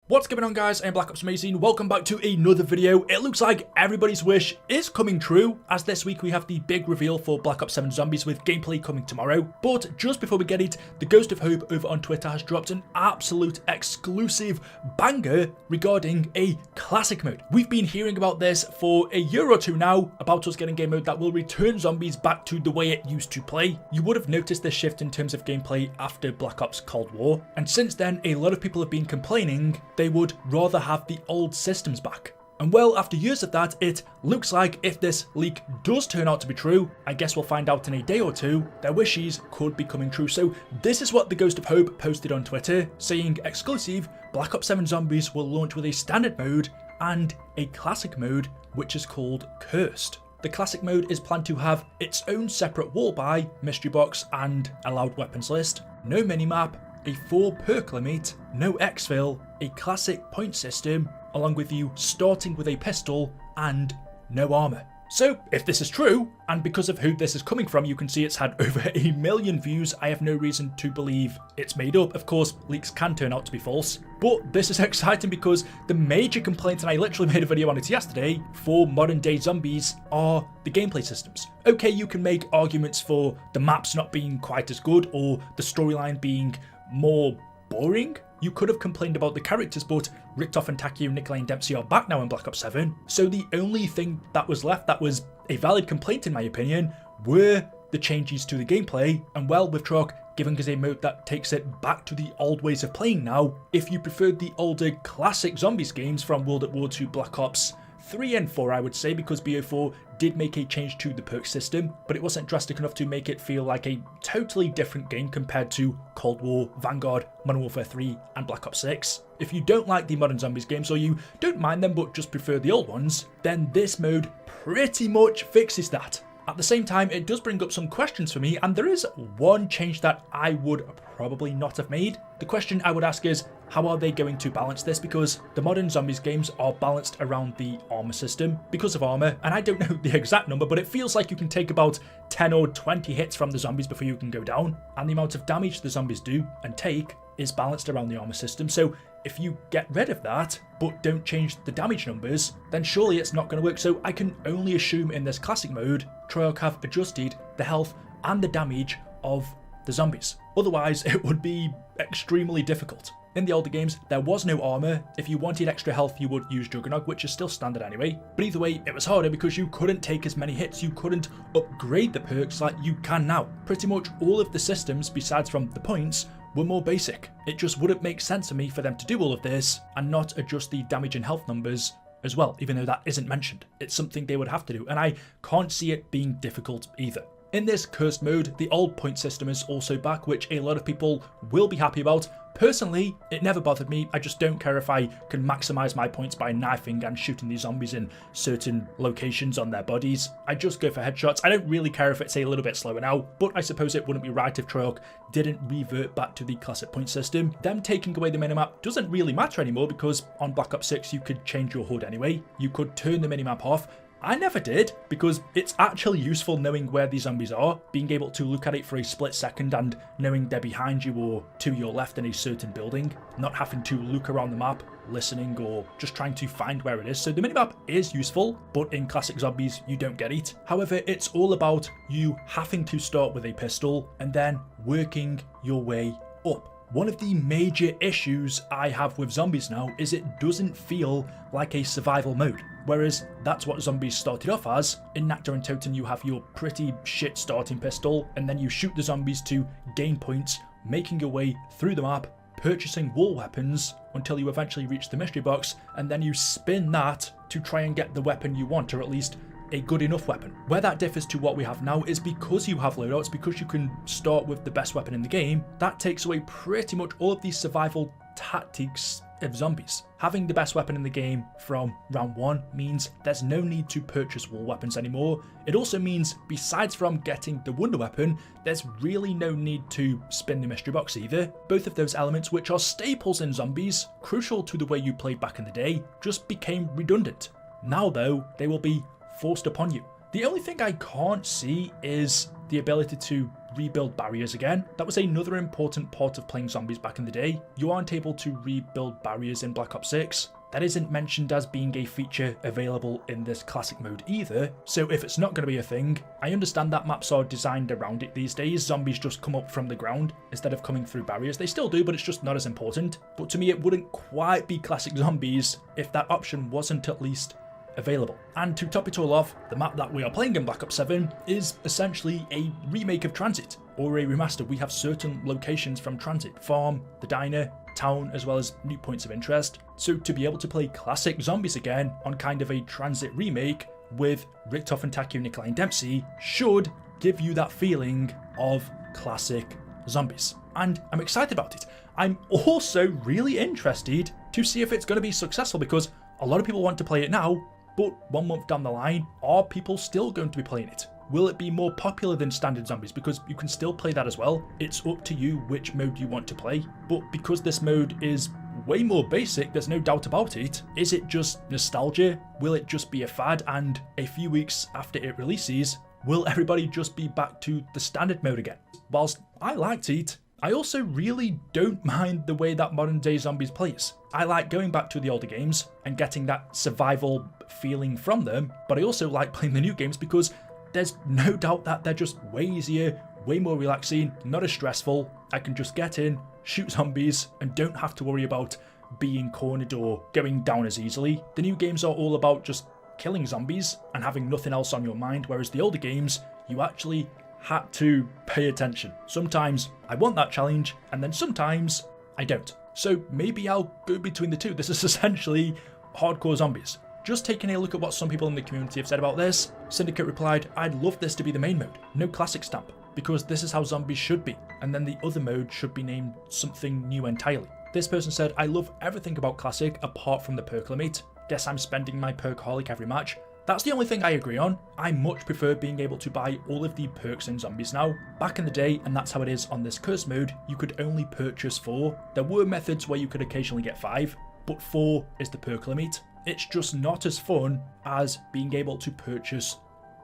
What's going on, guys? I'm Black Ops Amazing. Welcome back to another video. It looks like everybody's wish is coming true, as this week we have the big reveal for Black Ops 7 Zombies with gameplay coming tomorrow. But just before we get it, the Ghost of Hope over on Twitter has dropped an absolute exclusive banger regarding a classic mode. We've been hearing about this for a year or two now, about us getting game mode that will return zombies back to the way it used to play. You would have noticed this shift in terms of gameplay after Black Ops Cold War, and since then a lot of people have been complaining they would rather have the old systems back. And well, after years of that, it looks like if this leak does turn out to be true, I guess we'll find out in a day or two, their wishes could be coming true. So this is what the Ghost of Hope posted on Twitter, saying exclusive, Black Ops 7 Zombies will launch with a standard mode and a classic mode, which is called Cursed. The classic mode is planned to have its own separate wall buy, mystery box and allowed weapons list, no minimap, a 4 perk limit, no exfil, a classic point system, along with you starting with a pistol and no armor. So if this is true, and because of who this is coming from you can see it's had over 1 million views, I have no reason to believe it's made up. Of course, leaks can turn out to be false, but this is exciting because the major complaint, and I literally made a video on it yesterday, for modern day zombies are the gameplay systems. Okay, you can make arguments for the maps not being quite as good or the storyline being more boring. You could have complained about the characters, but Richtof and Takeo, Nikolai and Dempsey are back now in Black Ops 7. So the only thing that was left that was a valid complaint in my opinion were the changes to the gameplay, and well, with Treyarch giving us a mode that takes it back to the old ways of playing now, if you preferred the older classic zombies games from World at War II, Black Ops 3 and 4 I would say, because BO4 did make a change to the perk system, but it wasn't drastic enough to make it feel like a totally different game compared to Cold War, Vanguard, Modern Warfare 3 and Black Ops 6. If you don't like the modern zombies games, or you don't mind them but just prefer the old ones, then this mode pretty much fixes that. At the same time, it does bring up some questions for me, and there is one change that I would probably not have made. The question I would ask is, how are they going to balance this? Because the modern zombies games are balanced around the armor system because of armor, and I don't know the exact number, but it feels like you can take about 10 or 20 hits from the zombies before you can go down, and the amount of damage the zombies do and take is balanced around the armor system. So if you get rid of that, but don't change the damage numbers, then surely it's not going to work. So I can only assume in this classic mode, Treyarch have adjusted the health and the damage of the zombies. Otherwise, it would be extremely difficult. In the older games, there was no armor. If you wanted extra health, you would use Juggernog, which is still standard anyway. But either way, it was harder because you couldn't take as many hits. You couldn't upgrade the perks like you can now. Pretty much all of the systems, besides from the points, were more basic. It just wouldn't make sense for me for them to do all of this and not adjust the damage and health numbers as well, even though that isn't mentioned. It's something they would have to do, and I can't see it being difficult either. In this cursed mode, the old point system is also back, which a lot of people will be happy about. Personally, it never bothered me. I just don't care if I can maximize my points by knifing and shooting these zombies in certain locations on their bodies. I just go for headshots. I don't really care if it's a little bit slower now, but I suppose it wouldn't be right if Treyarch didn't revert back to the classic point system. Them taking away the minimap doesn't really matter anymore, because on Black Ops 6 you could change your HUD anyway. You could turn the minimap off. I never did, because it's actually useful knowing where the zombies are, being able to look at it for a split second and knowing they're behind you or to your left in a certain building, not having to look around the map, listening or just trying to find where it is. So the minimap is useful, but in classic zombies you don't get it. However, it's all about you having to start with a pistol and then working your way up. One of the major issues I have with zombies now is it doesn't feel like a survival mode, whereas that's what zombies started off as. In Nacta and Toten you have your pretty shit starting pistol, and then you shoot the zombies to gain points, making your way through the map, purchasing wall weapons until you eventually reach the mystery box, and then you spin that to try and get the weapon you want, or at least a good enough weapon. Where that differs to what we have now is because you have loadouts, because you can start with the best weapon in the game, that takes away pretty much all of these survival tactics of zombies. Having the best weapon in the game from round 1 means there's no need to purchase wall weapons anymore. It also means, besides from getting the wonder weapon, there's really no need to spin the mystery box either. Both of those elements, which are staples in zombies, crucial to the way you played back in the day, just became redundant. Now though, they will be forced upon you. The only thing I can't see is the ability to rebuild barriers again. That was another important part of playing zombies back in the day. You aren't able to rebuild barriers in Black Ops 6. That isn't mentioned as being a feature available in this classic mode either, so if it's not going to be a thing, I understand that maps are designed around it these days. Zombies just come up from the ground instead of coming through barriers. They still do, but it's just not as important. But to me, it wouldn't quite be classic zombies if that option wasn't at least available. And to top it all off, the map that we are playing in Black Ops 7 is essentially a remake of Transit, or a remaster. We have certain locations from Transit: Farm, the diner, town, as well as new points of interest. So to be able to play classic zombies again on kind of a Transit remake with Richtof and Taki and Nikolai and Dempsey should give you that feeling of classic zombies. And I'm excited about it. I'm also really interested to see if it's going to be successful, because a lot of people want to play it now, but 1 month down the line, are people still going to be playing it? Will it be more popular than standard zombies? Because you can still play that as well. It's up to you which mode you want to play. But because this mode is way more basic, there's no doubt about it. Is it just nostalgia? Will it just be a fad, and a few weeks after it releases, will everybody just be back to the standard mode again? Whilst I liked it, I also really don't mind the way that modern day zombies plays. I like going back to the older games and getting that survival feeling from them, but I also like playing the new games because there's no doubt that they're just way easier, way more relaxing, not as stressful. I can just get in, shoot zombies, and don't have to worry about being cornered or going down as easily. The new games are all about just killing zombies and having nothing else on your mind, whereas the older games, you actually had to pay attention. Sometimes I want that challenge, and then sometimes I don't. So maybe I'll go between the two. This is essentially hardcore zombies. Just taking a look at what some people in the community have said about this, Syndicate replied, "I'd love this to be the main mode, no classic stamp, because this is how zombies should be, and then the other mode should be named something new entirely." This person said, "I love everything about classic apart from the perk limit. Guess I'm spending my perkaholic every match." That's the only thing I agree on. I much prefer being able to buy all of the perks in zombies now. Back in the day, and that's how it is on this curse mode, you could only purchase 4. There were methods where you could occasionally get 5, but 4 is the perk limit. It's just not as fun as being able to purchase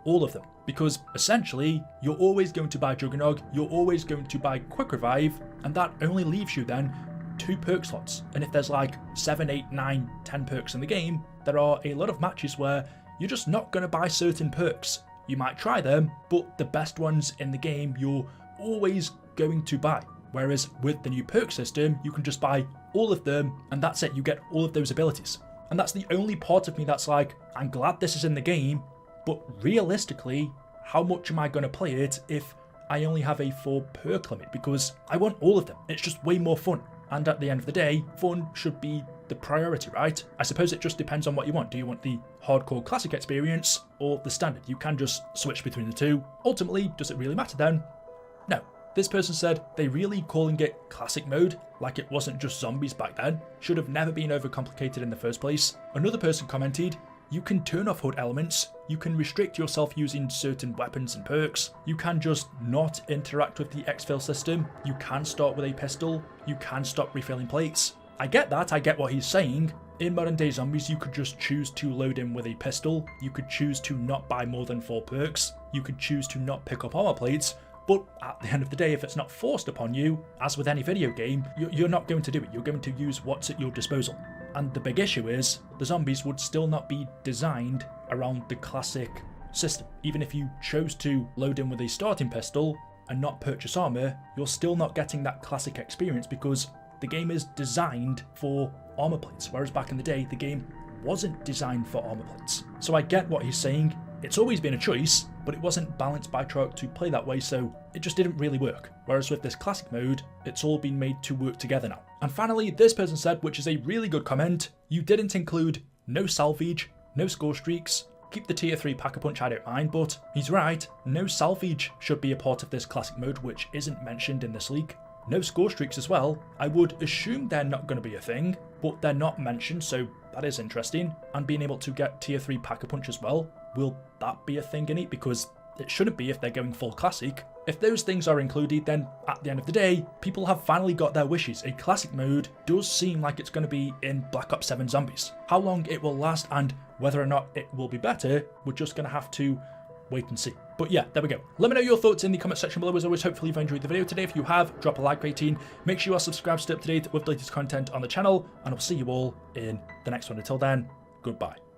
all of them, because essentially you're always going to buy Juggernog, you're always going to buy Quick Revive, and that only leaves you then 2 perk slots. And if there's like 7, 8, 9, 10 perks in the game, there are a lot of matches where you're just not going to buy certain perks. You might try them, but the best ones in the game you're always going to buy. Whereas with the new perk system, you can just buy all of them, and that's it, you get all of those abilities. And that's the only part of me that's like, I'm glad this is in the game, but realistically, how much am I going to play it if I only have a 4 perk limit? Because I want all of them. It's just way more fun. And at the end of the day, fun should be the priority, right? I suppose it just depends on what you want. Do you want the hardcore classic experience or the standard? You can just switch between the two. Ultimately, does it really matter then? No. This person said they really calling it classic mode, like it wasn't just zombies back then, should have never been overcomplicated in the first place. Another person commented, you can turn off HUD elements, you can restrict yourself using certain weapons and perks, you can just not interact with the exfil system, you can start with a pistol, you can stop refilling plates. I get that, I get what he's saying. In modern day zombies, you could just choose to load in with a pistol, you could choose to not buy more than 4 perks, you could choose to not pick up armor plates, but at the end of the day, if it's not forced upon you, as with any video game, you're not going to do it. You're going to use what's at your disposal. And the big issue is, the zombies would still not be designed around the classic system. Even if you chose to load in with a starting pistol and not purchase armor, you're still not getting that classic experience because the game is designed for armor plates, whereas back in the day, the game wasn't designed for armor plates. So I get what he's saying. It's always been a choice, but it wasn't balanced by Treyarch to play that way, so it just didn't really work. Whereas with this classic mode, it's all been made to work together now. And finally, this person said, which is a really good comment, you didn't include no salvage, no score streaks, keep the tier 3 pack-a-punch, I don't mind, but he's right, no salvage should be a part of this classic mode, which isn't mentioned in this leak. No score streaks as well. I would assume they're not going to be a thing, but they're not mentioned, so that is interesting. And being able to get tier 3 pack-a-punch as well, will that be a thing in it? Because it shouldn't be if they're going full classic. If those things are included, then at the end of the day, people have finally got their wishes. A classic mode does seem like it's going to be in Black Ops 7 Zombies. How long it will last and whether or not it will be better, we're just going to have to wait and see. But yeah, there we go. Let me know your thoughts in the comment section below. As always, hopefully you've enjoyed the video today. If you have, drop a like rating. Make sure you are subscribed to stay up to date with the latest content on the channel, and I'll see you all in the next one. Until then, goodbye.